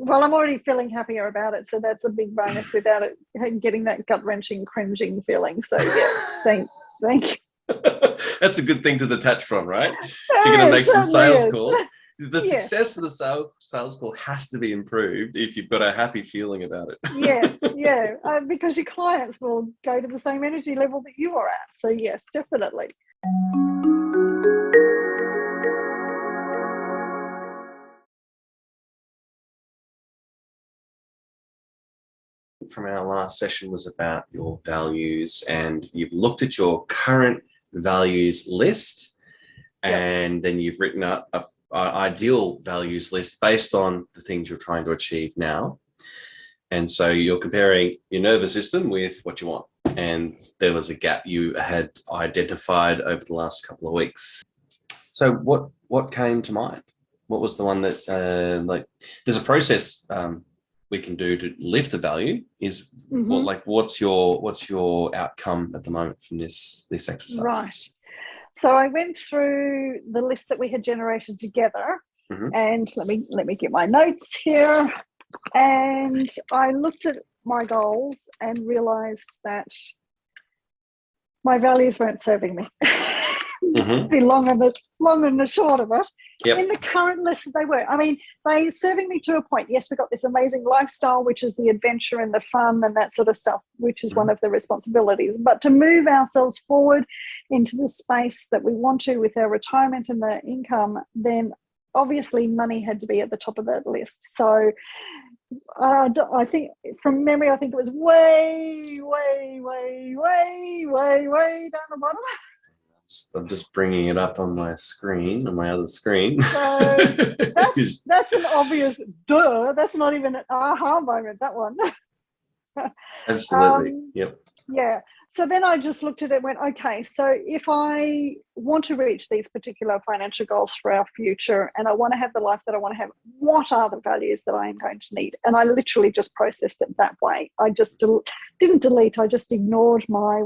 Well, I'm already feeling happier about it, so that's a big bonus without it getting that gut-wrenching, cringing feeling. So yeah, thank you. That's a good thing to detach from, right? If you're going to It make some certainly sales is. calls, the Yes, success of the sales call has to be improved if you've got a happy feeling about yes, it. yeah, because your clients will go to the same energy level that you are at. So yes, definitely. From our last session was about your values, and you've looked at your current values list, and then you've written up a ideal values list based on the things you're trying to achieve now. And so you're comparing your nervous system with what you want. And there was a gap you had identified over the last couple of weeks. So what came to mind? What was the one that like there's a process we can do to lift a value? Is what's your outcome at the moment from this exercise? Right. So I went through the list that we had generated together, and let me get my notes here. And I looked at my goals and realized that my values weren't serving me. The long and the short of it. In the current list, they were. I mean, they serving me to a point. Yes, we got this amazing lifestyle, which is the adventure and the fun and that sort of stuff, which is one of the responsibilities. But to move ourselves forward into the space that we want to with our retirement and the income, then obviously money had to be at the top of that list. So I think from memory, I think it was way down the bottom. I'm just bringing it up on my screen, on my other screen. So that's an obvious duh. That's not even an aha moment, that one. Absolutely. Yep. Yeah. So then I just looked at it and went, okay, so if I want to reach these particular financial goals for our future and I want to have the life that I want to have, what are the values that I am going to need? And I literally just processed it that way. I just didn't delete. I just ignored my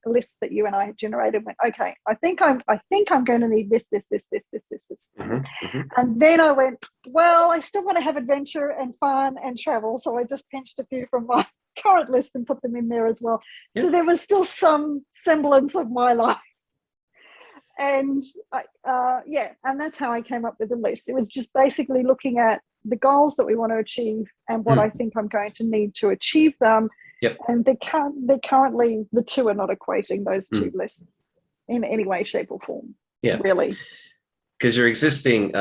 list that you and I had generated. Went, okay, I think I'm going to need this. And then I went, well, I still want to have adventure and fun and travel. So I just pinched a few from my current list and put them in there as well. So there was still some semblance of my life. And and that's how I came up with the list. It was just basically looking at the goals that we want to achieve and what I think I'm going to need to achieve them. And they're currently, the two are not equating, those two lists, in any way, shape or form. Really. Because your existing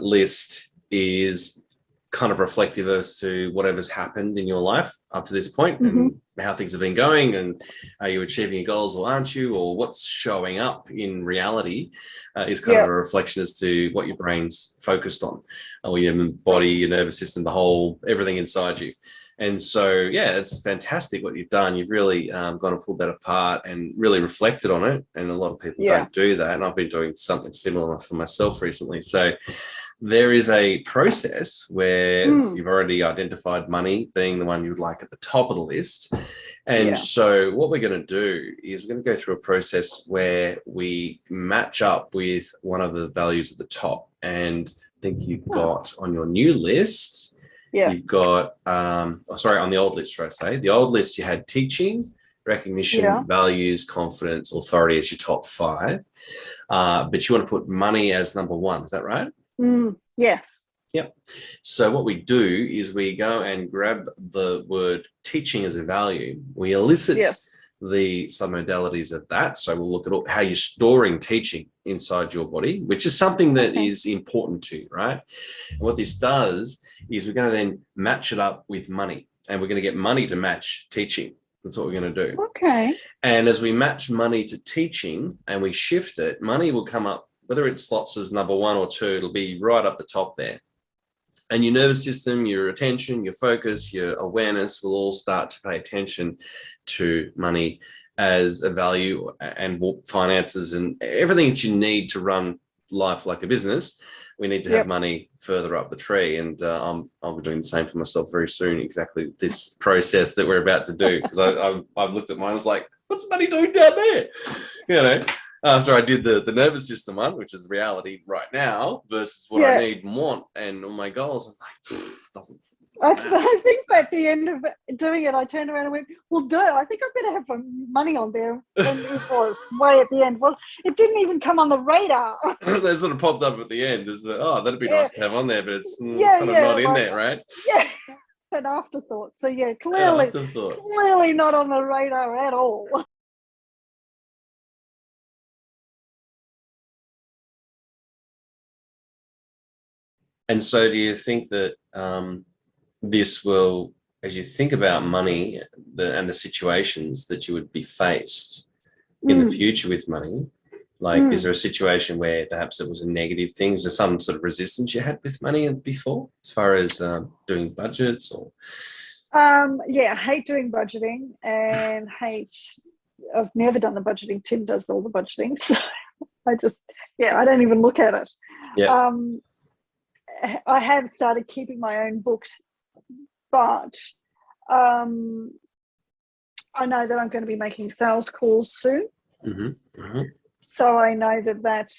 list is kind of reflective as to whatever's happened in your life up to this point and how things have been going, and are you achieving your goals or aren't you, or what's showing up in reality is kind of a reflection as to what your brain's focused on, or your body, your nervous system, the whole, everything inside you. And so, it's fantastic what you've done. You've really gone and pulled that apart and really reflected on it. And a lot of people don't do that. And I've been doing something similar for myself recently. So there is a process where you've already identified money being the one you would like at the top of the list. And so what we're going to do is we're going to go through a process where we match up with one of the values at the top. And I think you've got on your new list, you've got, on the old list, should I say, the old list, you had teaching, recognition, values, confidence, authority as your top 5. But you want to put money as number 1. Is that right? Yes. Yep. So what we do is we go and grab the word teaching as a value. We elicit the submodalities of that. So we'll look at how you're storing teaching inside your body, which is something that is important to you, right? And what this does is we're going to then match it up with money, and we're going to get money to match teaching. That's what we're going to do. Okay. And as we match money to teaching and we shift it, money will come up, whether it slots as number 1 or 2, it'll be right up the top there. And your nervous system, your attention, your focus, your awareness will all start to pay attention to money as a value, and finances and everything that you need to run life like a business. We need to have money further up the tree. And I'll be doing the same for myself very soon, exactly this process that we're about to do. Because I've looked at mine, I was like, what's money doing down there? You know? after I did the nervous system one, which is reality right now, versus what I need and want and all my goals. I'm like, doesn't. I think at the end of doing it, I turned around and went, well, duh, I think I better have some money on there. And it was way at the end. Well, it didn't even come on the radar. They sort of popped up at the end. Is that, oh, that'd be nice to have on there, but it's kind of not in there, right? Yeah, an afterthought. So yeah, clearly not on the radar at all. And so do you think that this will, as you think about money and the situations that you would be faced in the future with money, like is there a situation where perhaps it was a negative thing? Is there some sort of resistance you had with money before, as far as doing budgets or? I hate doing budgeting and I've never done the budgeting. Tim does all the budgeting. So I don't even look at it. Yeah. I have started keeping my own books, but I know that I'm going to be making sales calls soon. So I know that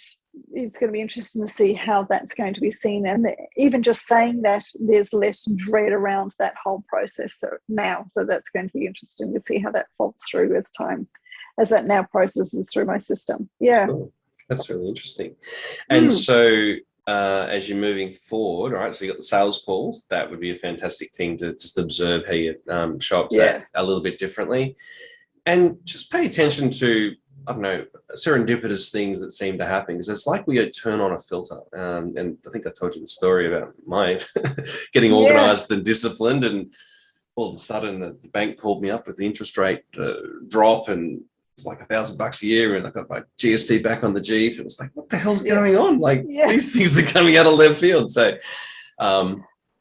it's going to be interesting to see how that's going to be seen. And even just saying that, there's less dread around that whole process now. So that's going to be interesting to see how that folds through as that now processes through my system. Yeah. Cool. That's really interesting. And so as you're moving forward, all right, so you got the sales calls, that would be a fantastic thing to just observe how you show up to that a little bit differently. And just pay attention to, I don't know, serendipitous things that seem to happen, because it's like we turn on a filter. And I think I told you the story about my getting organized and disciplined, and all of a sudden the bank called me up with the interest rate drop, and it's like $1,000 a year, and I got my GST back on the Jeep, and it's like, what the hell's going on? Like these things are coming out of left field. So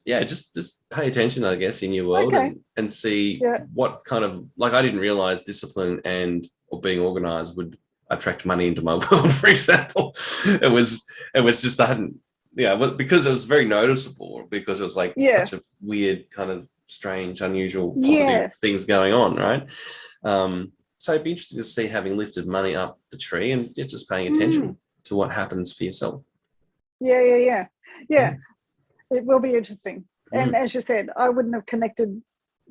just pay attention, I guess, in your world and see what kind of, like, I didn't realize discipline or being organized would attract money into my world, for example. It was just, I hadn't, because it was very noticeable, because it was like such a weird kind of strange, unusual, positive things going on, right? So it'd be interesting to see, having lifted money up the tree and just paying attention to what happens for yourself. Yeah. It will be interesting. And as you said, I wouldn't have connected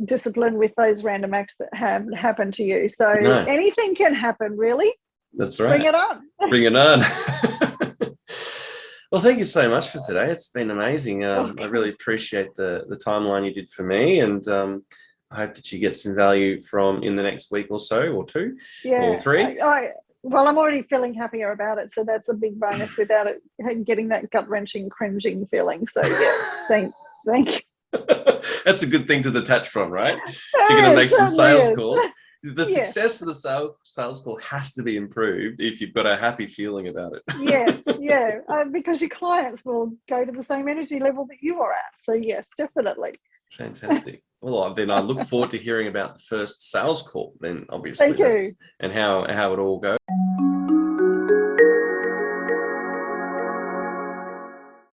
discipline with those random acts that have happened to you. So anything can happen, really. That's right. Bring it on. Bring it on. Well, thank you so much for today. It's been amazing. I really appreciate the timeline you did for me, and I hope that you get some value from in the next week or so, or two, or three. Well, I'm already feeling happier about it, so that's a big bonus without it getting that gut-wrenching, cringing feeling. So thank you. That's a good thing to detach from, right? You're going to make some sales calls. The success of the sales call has to be improved if you've got a happy feeling about it. Because your clients will go to the same energy level that you are at. So yes, definitely. Fantastic. Well, then I look forward to hearing about the first sales call, then, obviously. Thank you. And how it all goes.